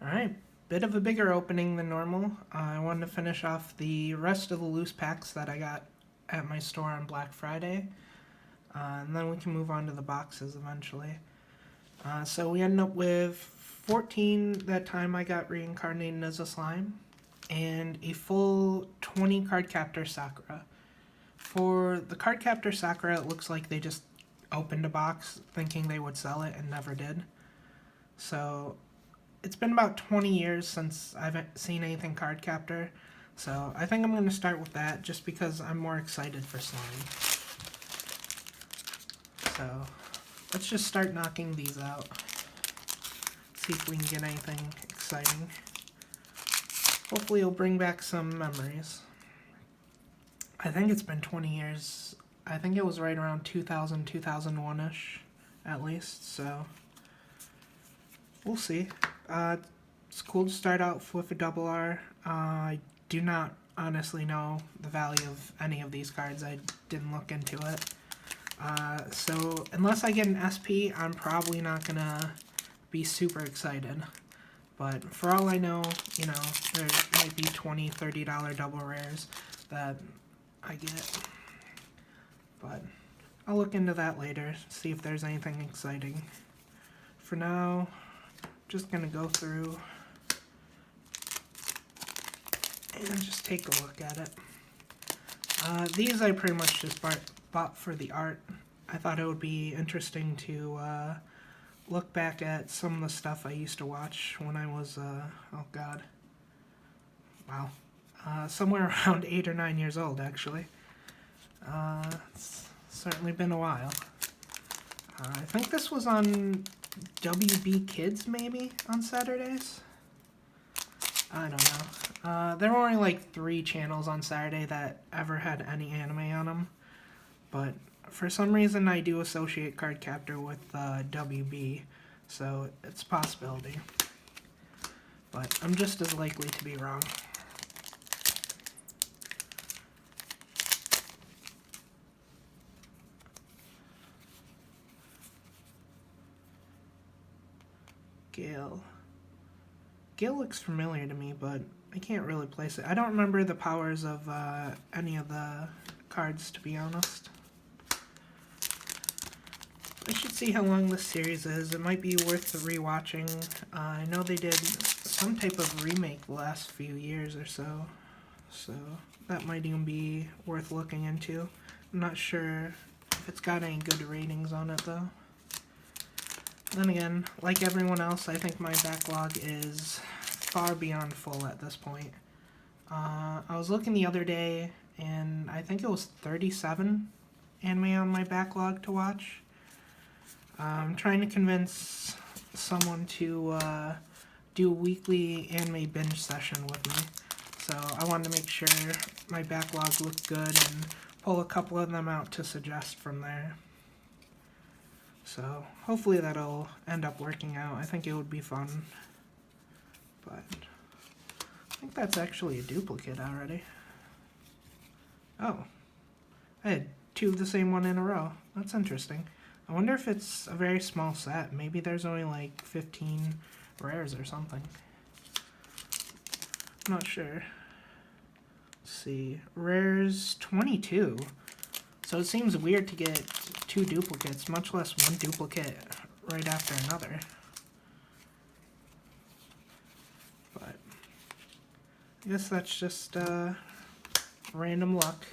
Alright, bit of a bigger opening than normal. I wanted to finish off the rest of the loose packs that I got at my store on Black Friday. And then we can move on to the boxes eventually. So we ended up with 14 that time I got Reincarnated as a slime, and a full 20 Cardcaptor Sakura. For the Cardcaptor Sakura, it looks like they just opened a box thinking they would sell it and never did. So it's been about 20 years since I've seen anything Cardcaptor, so I think I'm going to start with that just because I'm more excited for slime. So let's just start knocking these out. See if we can get anything exciting. Hopefully it'll bring back some memories. I think it's been 20 years. I think it was right around 2000, 2001-ish, at least, so we'll see. It's cool to start out with a double R. I do not honestly know the value of any of these cards. I didn't look into it. So unless I get an SP, I'm probably not gonna be super excited. But for all I know, you know, there might be $20, $30 double rares that I get. But I'll look into that later, see if there's anything exciting. For now, just gonna go through and just take a look at it. These I pretty much just bought for the art. I thought it would be interesting to look back at some of the stuff I used to watch when I was, oh god, wow, somewhere around 8 or 9 years old, actually. It's certainly been a while. I think this was on WB Kids, maybe, on Saturdays? I don't know. There were only like 3 channels on Saturday that ever had any anime on them, but for some reason I do associate Cardcaptor with WB, so it's a possibility. But I'm just as likely to be wrong. Gale. Gale looks familiar to me, but I can't really place it. I don't remember the powers of any of the cards, to be honest. I should see how long this series is. It might be worth rewatching. I know they did some type of remake the last few years or so, so that might even be worth looking into. I'm not sure if it's got any good ratings on it, though. Then again, like everyone else, I think my backlog is far beyond full at this point. I was looking the other day, and I think it was 37 anime on my backlog to watch. I'm trying to convince someone to do a weekly anime binge session with me. So I wanted to make sure my backlog looked good and pull a couple of them out to suggest from there. So hopefully that'll end up working out. I think it would be fun. But I think that's actually a duplicate already. Oh, I had 2 of the same one in a row. That's interesting. I wonder if it's a very small set. Maybe there's only like 15 rares or something. I'm not sure. Let's see. Rares 22. So it seems weird to get 2 duplicates, much less 1 duplicate right after another. But I guess that's just random luck.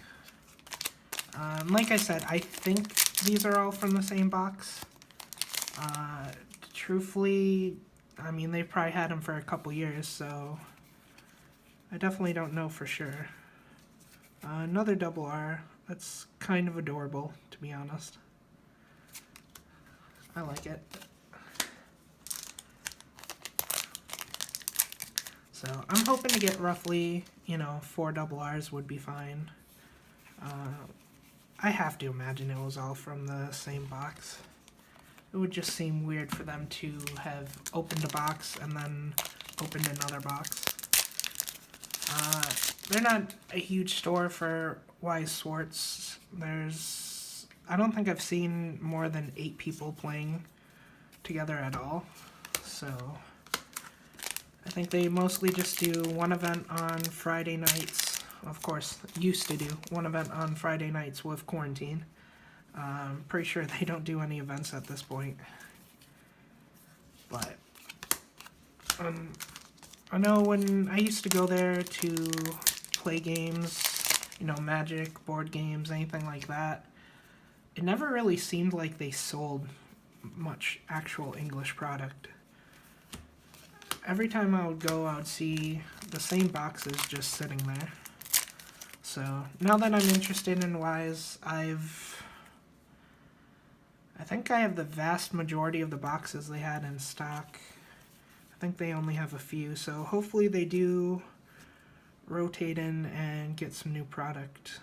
Like I said, I think these are all from the same box. Truthfully, I mean, they've probably had them for a couple years, so I definitely don't know for sure. Another double R. That's kind of adorable, to be honest. I like it. So I'm hoping to get roughly, 4 double Rs would be fine. I have to imagine it was all from the same box. It would just seem weird for them to have opened a box and then opened another box. They're not a huge store for Weiss, schwarz. I don't think I've seen more than 8 people playing together at all. So think they mostly just do one event on Friday nights. Of course, used to do one event on Friday nights with quarantine. I'm pretty sure they don't do any events at this point. But I know when I used to go there to play games, you know, Magic, board games, anything like that, it never really seemed like they sold much actual English product. Every time I would go, I would see the same boxes just sitting there. So now that I'm interested in Weiss, I think I have the vast majority of the boxes they had in stock. I think they only have a few, so hopefully they do rotate in and get some new product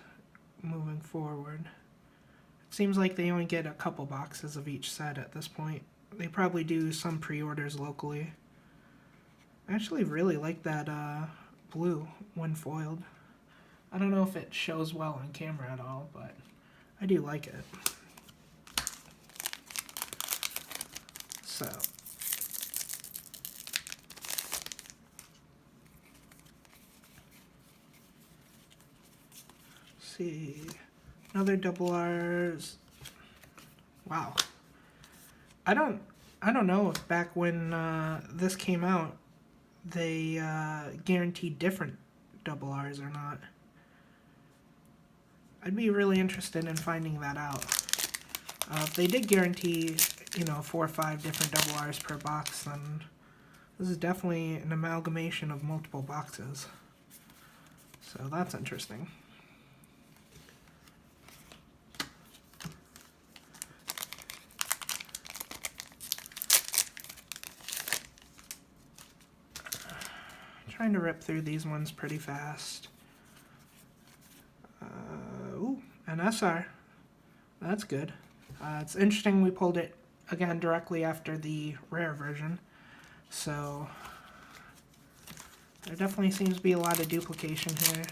moving forward. It seems like they only get a couple boxes of each set at this point. They probably do some pre-orders locally. I actually really like that blue when foiled. I don't know if it shows well on camera at all, but I do like it. So, see, another double R's. Wow. I don't know if back when this came out, they guaranteed different double R's or not. I'd be really interested in finding that out. If they did guarantee, you know, 4 or 5 different double R's per box, then this is definitely an amalgamation of multiple boxes. So that's interesting. Trying to rip through these ones pretty fast. Ooh, an SR. That's good. It's interesting we pulled it again directly after the rare version. So there definitely seems to be a lot of duplication here.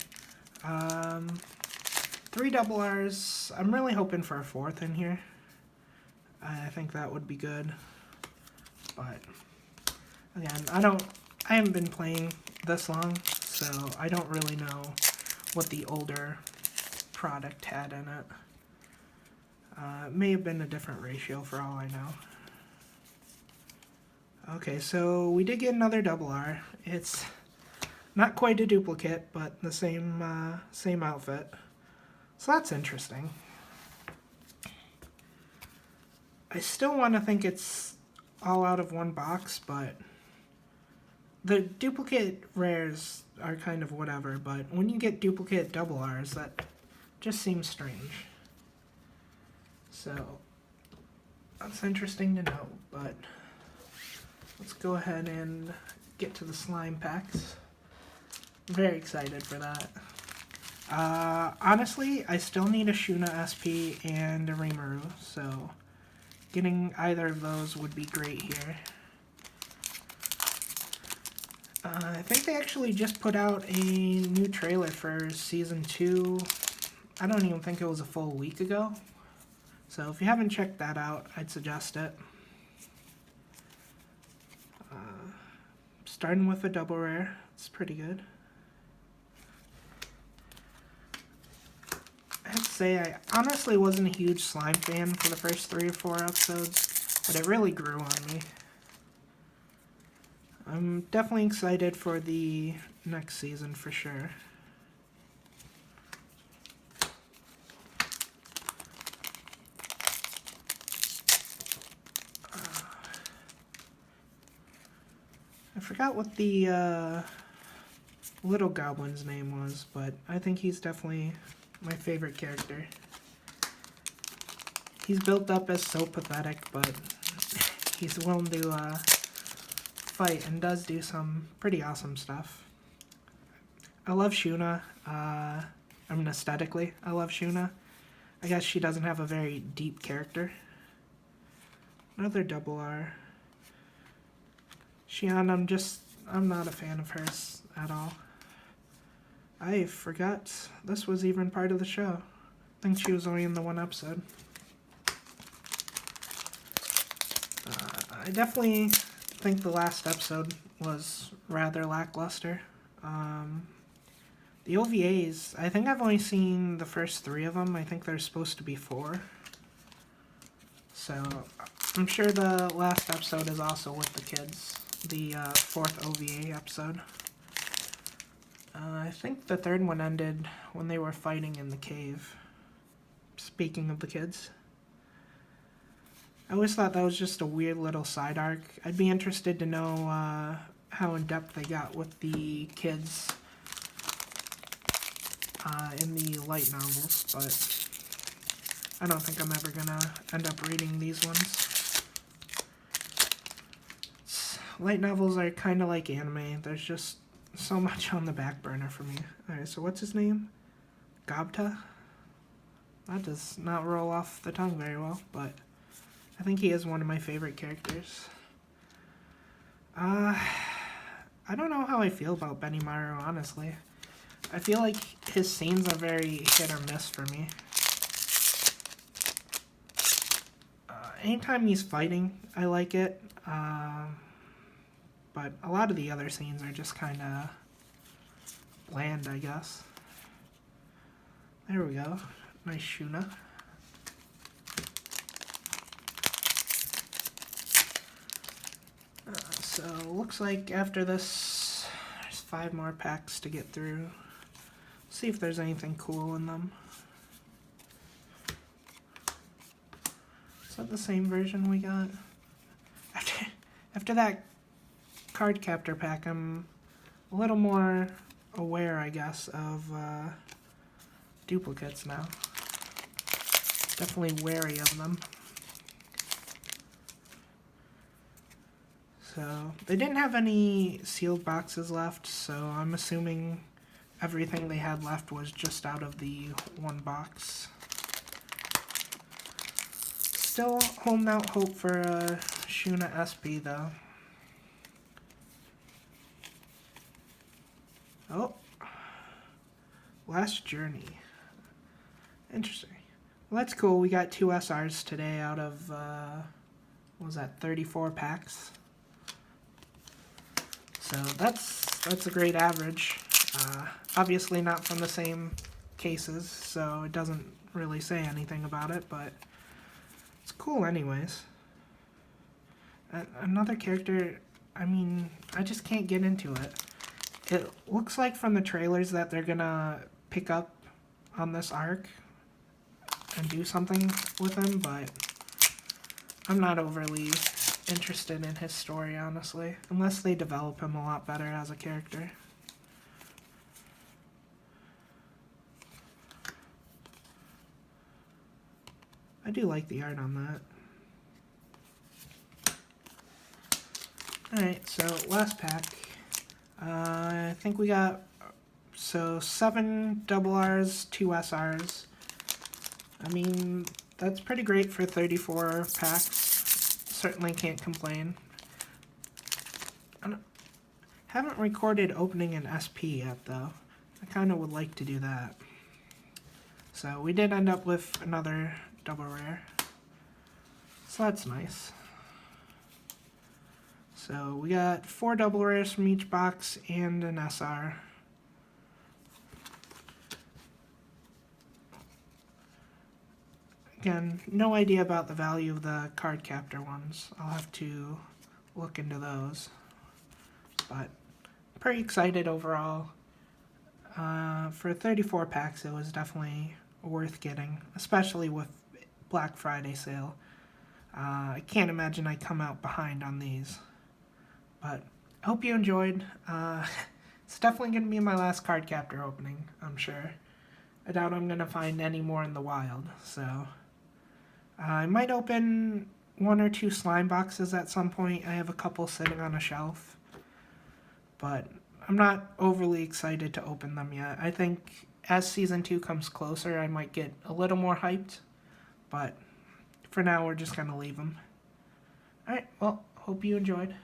3 double R's. I'm really hoping for a 4th in here. I think that would be good. But again, I haven't been playing this long, so I don't really know what the older product had in it. It may have been a different ratio for all I know. Okay, so we did get another double R. It's not quite a duplicate, but the same outfit. So that's interesting. I still want to think it's all out of one box, but the duplicate rares are kind of whatever, but when you get duplicate double R's, that just seems strange. So that's interesting to know, but let's go ahead and get to the slime packs. I'm very excited for that. Honestly, I still need a Shuna SP and a Rimuru, so getting either of those would be great here. I think they actually just put out a new trailer for Season 2. I don't even think it was a full week ago. So if you haven't checked that out, I'd suggest it. Starting with a double rare. It's pretty good. I have to say, I honestly wasn't a huge slime fan for the first 3 or 4 episodes, but it really grew on me. I'm definitely excited for the next season for sure. I forgot what the little goblin's name was, but I think he's definitely my favorite character. He's built up as so pathetic, but he's willing to fight and does do some pretty awesome stuff. I love Shuna. I mean, aesthetically, I love Shuna. I guess she doesn't have a very deep character. Another double R. Xian, I'm not a fan of hers at all. I forgot this was even part of the show. I think she was only in the 1 episode. I definitely think the last episode was rather lackluster. The OVAs, I think I've only seen the first 3 of them. I think there's supposed to be 4. So I'm sure the last episode is also with the kids. The 4th OVA episode. I think the 3rd one ended when they were fighting in the cave. Speaking of the kids. I always thought that was just a weird little side arc. I'd be interested to know how in-depth they got with the kids in the light novels, but I don't think I'm ever gonna end up reading these ones. Light novels are kind of like anime. There's just so much on the back burner for me. Alright, so what's his name? Gobta? That does not roll off the tongue very well, but I think he is one of my favorite characters. I don't know how I feel about Benimaru, honestly. I feel like his scenes are very hit or miss for me. Anytime he's fighting, I like it. But a lot of the other scenes are just kind of bland, I guess. There we go. Nice Shuna. So, looks like after this, there's 5 more packs to get through. See if there's anything cool in them. Is that the same version we got? After that Cardcaptor pack, I'm a little more aware, I guess, of duplicates now. Definitely wary of them. So, they didn't have any sealed boxes left, so I'm assuming everything they had left was just out of the 1 box. Still holding out hope for a Shuna SP, though. Oh. Last Journey. Interesting. Well, that's cool. We got 2 SRs today out of, what was that, 34 packs? So that's a great average. Obviously not from the same cases, so it doesn't really say anything about it, but it's cool anyways. Another character, I mean, I just can't get into it. It looks like from the trailers that they're gonna pick up on this arc and do something with him, but I'm not overly interested in his story, honestly, unless they develop him a lot better as a character. I do like the art on that. Alright, so last pack. I think we got 7 double Rs, 2 SRs. I mean, that's pretty great for 34 packs. Certainly can't complain. I haven't recorded opening an SP yet, though. I kind of would like to do that. So we did end up with another double rare. So that's nice. So we got 4 double rares from each box and an SR. Again, no idea about the value of the Cardcaptor ones. I'll have to look into those. But pretty excited overall. For 34 packs, it was definitely worth getting, especially with Black Friday sale. I can't imagine I come out behind on these. But I hope you enjoyed. It's definitely going to be my last Cardcaptor opening, I'm sure. I doubt I'm going to find any more in the wild, so I might open 1 or 2 slime boxes at some point. I have a couple sitting on a shelf, but I'm not overly excited to open them yet. I think as Season 2 comes closer, I might get a little more hyped, but for now, we're just going to leave them. Alright, well, hope you enjoyed.